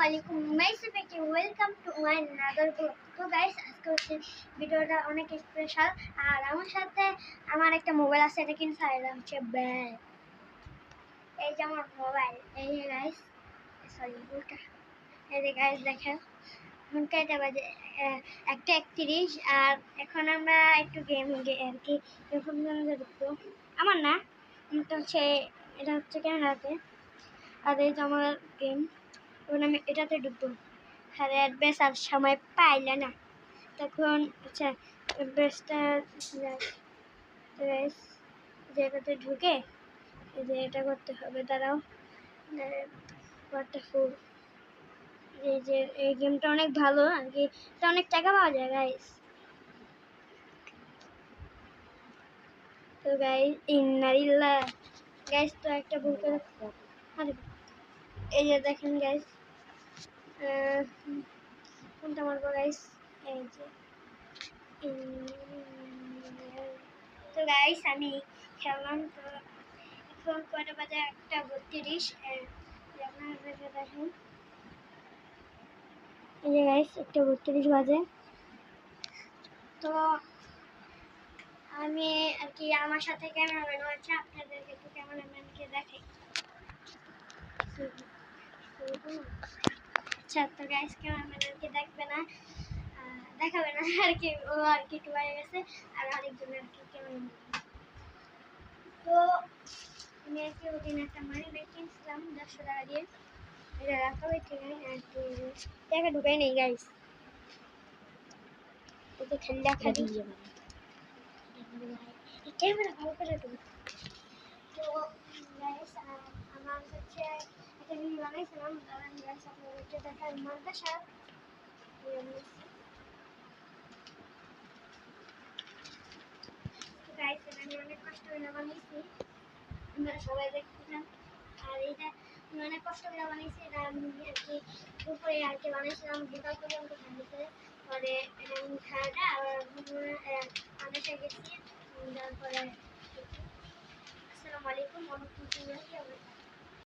আসসালামু আলাইকুম welcome to my another blog. তো গাইস, আজকে হচ্ছে ভিডিওটা অনেক স্পেশাল। আর আমার সাথে আমার একটা মোবাইল আছে, এটা কিনছে, এটা হচ্ছে ব্যাগ। এই যে আমার মোবাইল, এই যে গাইস, সরি উল্টা। এই যে গাইস দেখেন, এখন কয়টা বাজে? 1:31। আর এখন আমরা একটু গেম আর কি ঢুকবো। আমার না, এটা হচ্ছে ক্যামেরাতে। আর এই যে আমার গেম, এখন আমি এটাতে ঢুকবো। আর অ্যাড্রেস আর সময় পাইলে না, তখন আচ্ছা অ্যাড্রেসটা যেটাতে ঢুকে এই যে এটা করতে হবে। দাঁড়াও, ওয়াটারফুল। এই যে এই গেমটা অনেক ভালো আর কি, এটা অনেক টাকা পাওয়া যায় গাইস। তো গাইস, ইন্নালিল্লাহ গাইস, তো একটা ভুল করে, আরে এই যে দেখেন গাইস, কোনটা মারবো গাইস? এই যে তো গাইস আমি খেললাম। তো এখন কয়টা বাজে? 1:32। আপনারা দেখেন, এই যে গাইস 1:32 বাজে। তো আমি আর কি, আমার সাথে ক্যামেরাম্যান আছে, আপনাদেরকে একটু ক্যামেরাম্যানকে দেখাই। আচ্ছা, তো গাইস ক্যামেরাম্যানকে দেখবে না, দেখাবে না আর কি, ও আর কি একটু বাইরে গেছে। আর আরেকজন আর কি ক্যামেরাম্যান। তো আমি আর কি ওদিন একটা মানি ব্যাগ কিনছিলাম 100 টাকা দিয়ে, এটা রাখা হয়েছে আর কি, টাকা ঢুকাই নেই গাইস। এটা খালি রাখা দিয়ে ক্যামেরা ভালো করে ঢুকে। তো গাইস, আমার হচ্ছে একটা ভিডিও বানাইছিলাম, গাইস আপনাদেরকে দেখাই। মাদ্রাসা গাইস, এটা আমি অনেক কষ্ট করে বানিয়েছি, আপনারা সবাই দেখতেছেন। আর এটা আমি অনেক কষ্ট করে বানিয়েছি, এটা আমি আর কি দুপুরে আর কি বানিয়েছিলাম, বিকাল পর্যন্ত খাইছে। পরে এটা আমি খাওয়াটা আবার মাদ্রাসায় গেছি, তারপরে আসসালামু আলাইকুম ওয়া রাহমাতুল্লাহি ওয়া বারাকাতুহু।